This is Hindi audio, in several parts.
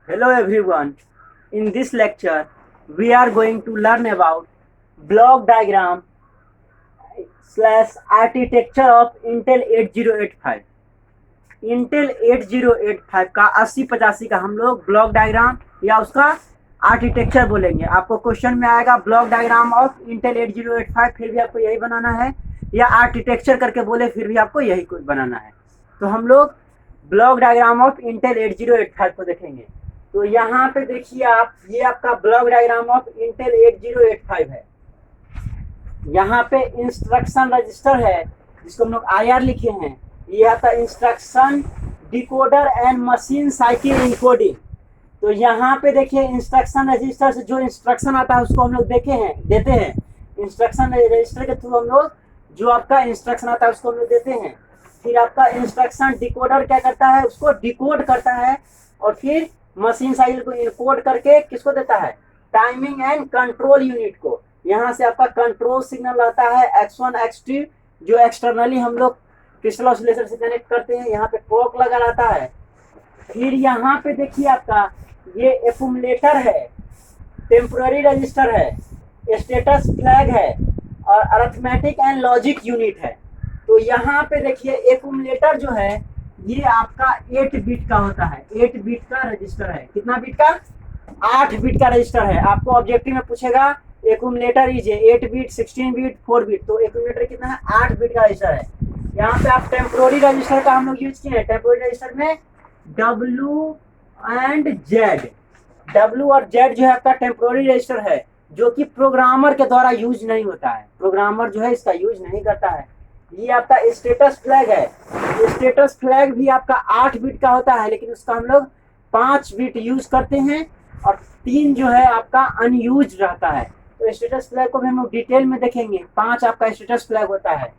Hello everyone. In this lecture, we are going to learn about block diagram slash architecture of Intel 8085. Intel 8085 का 8085 का हम लोग ब्लॉक डायग्राम या उसका आर्किटेक्चर बोलेंगे। आपको क्वेश्चन में आएगा ब्लॉक डायग्राम ऑफ इंटेल 8085, फिर भी आपको यही बनाना है, या आर्किटेक्चर करके बोले फिर भी आपको यही कुछ बनाना है। तो हम लोग ब्लॉक डायग्राम ऑफ इंटेल 8085 को देखेंगे। तो यहाँ पे देखिए आप, ये आपका ब्लॉक डायग्राम ऑफ इंटेल 8085 है। यहाँ पे इंस्ट्रक्शन रजिस्टर है जिसको हम लोग IR लिखे हैं। ये आपका instruction decoder and machine cycle encoding. तो यहाँ पे देखिए इंस्ट्रक्शन रजिस्टर से जो इंस्ट्रक्शन आता है उसको हम लोग देते हैं। इंस्ट्रक्शन रजिस्टर के थ्रू हम लोग जो आपका इंस्ट्रक्शन आता है उसको हम लोग देते हैं। फिर आपका इंस्ट्रक्शन डिकोडर क्या करता है, उसको डिकोड करता है, और फिर मशीन साइकिल को इनकोड करके किसको देता है, टाइमिंग एंड कंट्रोल यूनिट को। यहाँ से आपका कंट्रोल सिग्नल आता है X1 X2, जो एक्सटर्नली हम लोग क्रिस्टल ऑसिलेटर से कनेक्ट करते हैं। यहाँ पे क्लॉक लगा रहता है। फिर यहाँ पे देखिए आपका ये एक्यूमुलेटर है, टेम्पोररी रजिस्टर है, स्टेटस फ्लैग है और अरिथमेटिक एंड लॉजिक यूनिट है। तो यहाँ पे देखिए एक्यूमुलेटर जो है ये आपका 8 बिट का होता है। 8 बिट का रजिस्टर है। कितना बिट का? 8 बिट का रजिस्टर है। आपको ऑब्जेक्टिव में पूछेगा accumulator is 8 bit, 16 bit, 4 bit. तो एक्यूमुलेटर कितना है? 8 बिट का रजिस्टर है। यहाँ पे आप टेम्पोररी रजिस्टर का हम लोग यूज किए हैं। टेम्पोररी रजिस्टर में W एंड Z, W और Z जो है आपका टेम्पोररी रजिस्टर है, जो कि प्रोग्रामर के द्वारा यूज नहीं होता है। प्रोग्रामर जो है इसका यूज नहीं करता है। ये आपका स्टेटस फ्लैग है। स्टेटस फ्लैग भी आपका 8 बिट का होता है, लेकिन उसका हम लोग 5 बिट यूज करते हैं और 3 जो है आपका अनयूज रहता है। तो स्टेटस फ्लैग को भी हम लोग डिटेल में देखेंगे। 5 आपका स्टेटस फ्लैग होता है।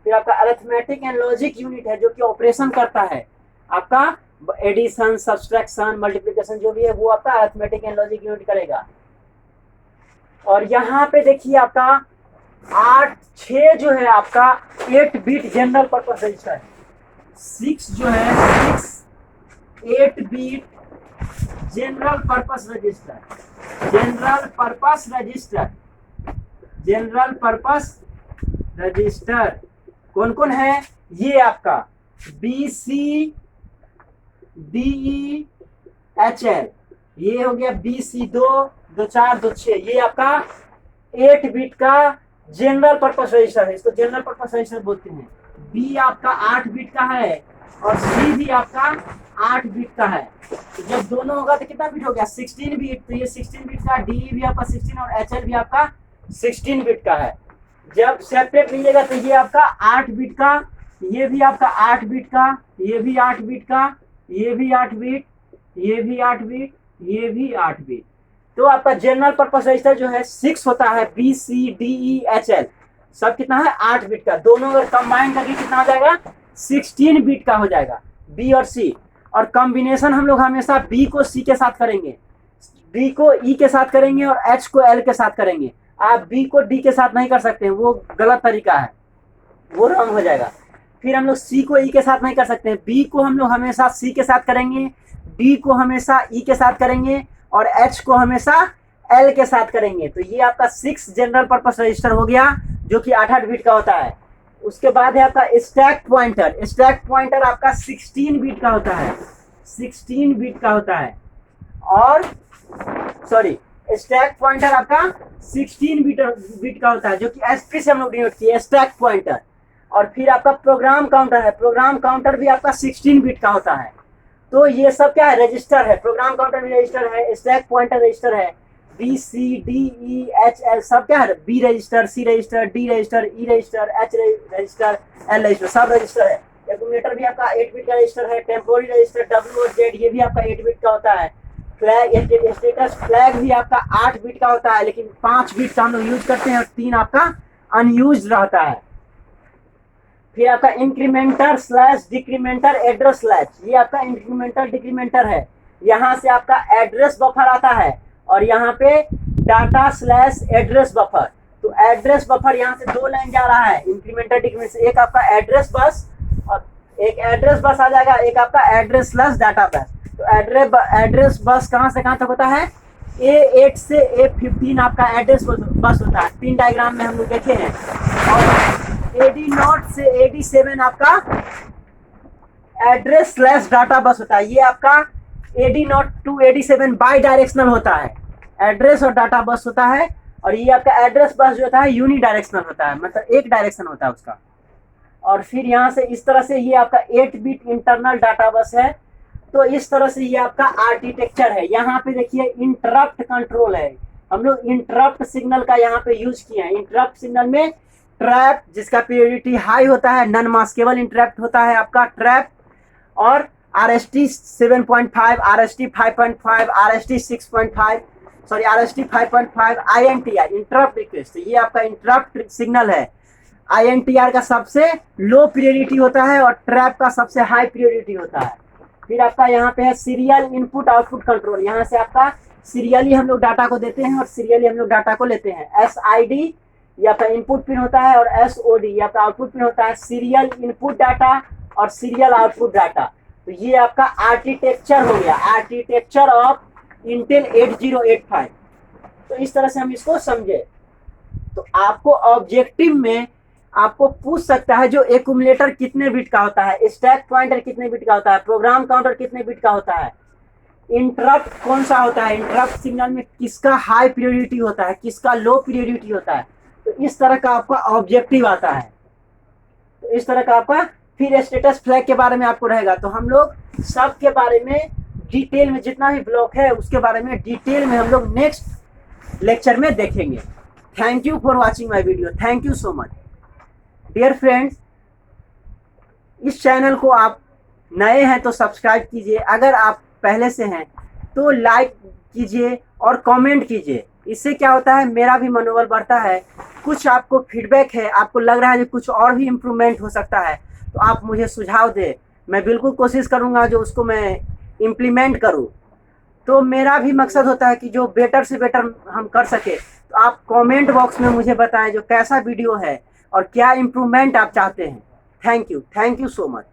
फिर आपका अरिथमेटिक एंड लॉजिक यूनिट है, जो कि ऑपरेशन करता है। आपका एडिशन, सब्सट्रैक्शन, मल्टीप्लिकेशन जो भी है वो आपका अरिथमेटिक एंड लॉजिक यूनिट करेगा। और यहाँ पे देखिए आपका 6 जो है आपका 8 बिट जनरल पर्पस रजिस्टर है। 6 जो है 8 bit general purpose register, general purpose register, general purpose register कौन कौन है? ये आपका BC DE HL, ये हो गया BC 2 2 4 2 6। ये आपका 8 बिट का जनरल पर्पस रजिस्टर है। इसको जनरल पर्पस रजिस्टर बोलते हैं। B आपका 8 बिट का है और C भी आपका 8 बिट का है। तो जब दोनों होगा तो कितना बिट हो गया? 16 बिट। तो ये 16 बिट का, DE भी आपका 16 और HL भी आपका 16 बिट का है। जब सेपरेट लीजिएगा तो ये आपका 8 बिट का, ये भी आपका 8 बिट का, ये भी 8 बिट का, ये भी 8 बिट, ये भी 8 बिट, ये भी 8 बिट। तो आपका जनरल पर्पस रजिस्टर जो है 6 होता है। BC DE HL सब कितना है? 8 बिट का। दोनों अगर कंबाइन करके कितना हो जाएगा? 16 बिट का हो जाएगा, B और C। और कॉम्बिनेशन हम लोग हमेशा B को C के साथ करेंगे, B को E के साथ करेंगे और H को L के साथ करेंगे। आप B को D के साथ नहीं कर सकते हैं, वो गलत तरीका है, वो रॉन्ग हो जाएगा। फिर हम लोग C को E के साथ नहीं कर सकते हैं। B को हम लोग हमेशा C के साथ करेंगे, D को हमेशा E के साथ करेंगे और H को हमेशा L के साथ करेंगे। तो ये आपका 6 जनरल पर्पस रजिस्टर हो गया, जो कि 8 बिट का होता है। उसके बाद है आपका स्टैक पॉइंटर। स्टैक पॉइंटर आपका 16 बिट का होता है, 16 बिट का होता है। और सॉरी, स्टैक पॉइंटर आपका 16 बिट का होता है, जो कि SP से हम लोग डिनोट किए, स्टैक पॉइंटर। और फिर आपका प्रोग्राम काउंटर है। प्रोग्राम काउंटर भी आपका 16 बिट का होता है। तो ये सब क्या है? रजिस्टर है। प्रोग्राम काउंटर भी रजिस्टर है, स्टैक पॉइंटर रजिस्टर है, BC DE HL सब क्या है? B register, C register, D register, E register, H register, L register, सब रजिस्टर है। एक्यूमुलेटर भी आपका 8 बिट का रजिस्टर है। टेम्पोररी रजिस्टर W और Z ये भी आपका 8 बिट का होता है। फ्लैग, स्टेटस फ्लैग भी आपका 8 बिट का होता है, लेकिन 5 बिट का हम लोग यूज करते हैं और 3 आपका अनयूज रहता है। फिर आपका इंक्रीमेंटर स्लैश डिक्रीमेंटर एड्रेस स्लैश, ये आपका इंक्रीमेंटर डिक्रीमेंटर है। यहाँ से आपका एड्रेस बफर आता है और यहाँ पे डाटा स्लैश एड्रेस बफर। तो एड्रेस बफर यहाँ से 2 लाइन जा रहा है इंक्रीमेंटर डिक्रीमेंटर। एक आपका एड्रेस बस और एक एड्रेस बस आ जाएगा, एक आपका एड्रेस स्लैश डाटा बस। तो तो एड्रेस बस कहाँ से कहाँ तक होता है, A8 से A15 आपका एड्रेस बस होता है, पिन डायग्राम में हम लोग देखे हैं। और AD0 से AD7 आपका एड्रेस स्लैश डाटा बस होता है। ये आपका AD0 to AD7 by directional होता है, एड्रेस और डाटा बस होता है। और ये आपका एड्रेस बस जो होता है यूनि डायरेक्शनल होता है, मतलब एक डायरेक्शन होता है उसका। और फिर यहाँ से इस तरह से ये आपका 8 बिट इंटरनल डाटा बस है। तो इस तरह से ये आपका आर्किटेक्चर है। यहाँ पे देखिए इंटरप्ट कंट्रोल है, हम लोग इंटरप्ट सिग्नल का यहाँ पे यूज किए हैं। इंटरप्ट सिग्नल में ट्रैप जिसका प्रियोरिटी हाई होता है, नॉन मास्केबल इंटरप्ट होता है आपका ट्रैप, और RST 7.5, RST 5.5, RST 6.5, sorry RST 5.5, INTR interrupt request, ये आपका इंटरप्ट सिग्नल है। INTR का सबसे लो प्रियोरिटी होता है और ट्रैप का सबसे हाई प्रियोरिटी होता है। फिर आपका यहाँ पे है सीरियल इनपुट आउटपुट कंट्रोल, यहाँ से आपका सीरियली हम लोग डाटा को देते हैं और सीरियली हम लोग डाटा को लेते हैं। SID ये आपका इनपुट पिन होता है और SOD ये आपका आउटपुट पिन होता है। सीरियल इनपुट डाटा और सीरियल आउटपुट डाटा, तो ये आपका आर्किटेक्चर हो गया, आर्किटेक्चर ऑफ इंटेल 8085। तो इस तरह से हम इसको समझे। तो आपको ऑब्जेक्टिव में आपको पूछ सकता है जो एक्यूमुलेटर कितने बिट का होता है, स्टैक पॉइंटर कितने बिट का होता है, प्रोग्राम काउंटर कितने बिट का होता है, इंटरप्ट कौन सा होता है, इंटरप्ट सिग्नल में किसका हाई प्रियोरिटी होता है, किसका लो प्रियोरिटी होता है। तो इस तरह का आपका ऑब्जेक्टिव आता है। तो इस तरह का आपका फिर स्टेटस फ्लैग के बारे में आपको रहेगा। तो हम लोग सब के बारे में डिटेल में, जितना भी ब्लॉक है उसके बारे में डिटेल में हम लोग नेक्स्ट लेक्चर में देखेंगे। Thank you for watching my video, thank you so much dear friends. इस चैनल को आप नए हैं तो सब्सक्राइब कीजिए, अगर आप पहले से हैं तो लाइक कीजिए और कमेंट कीजिए। इससे क्या होता है, मेरा भी मनोबल बढ़ता है। कुछ आपको फीडबैक है, आपको लग रहा है कि कुछ और भी इम्प्रूवमेंट हो सकता है, तो आप मुझे सुझाव दें, मैं बिल्कुल कोशिश करूँगा जो उसको मैं इम्प्लीमेंट करूँ। तो मेरा भी मकसद होता है कि जो बेटर से बेटर हम कर सके। तो आप कमेंट बॉक्स में मुझे बताएं जो कैसा वीडियो है और क्या इम्प्रूवमेंट आप चाहते हैं। Thank you so much.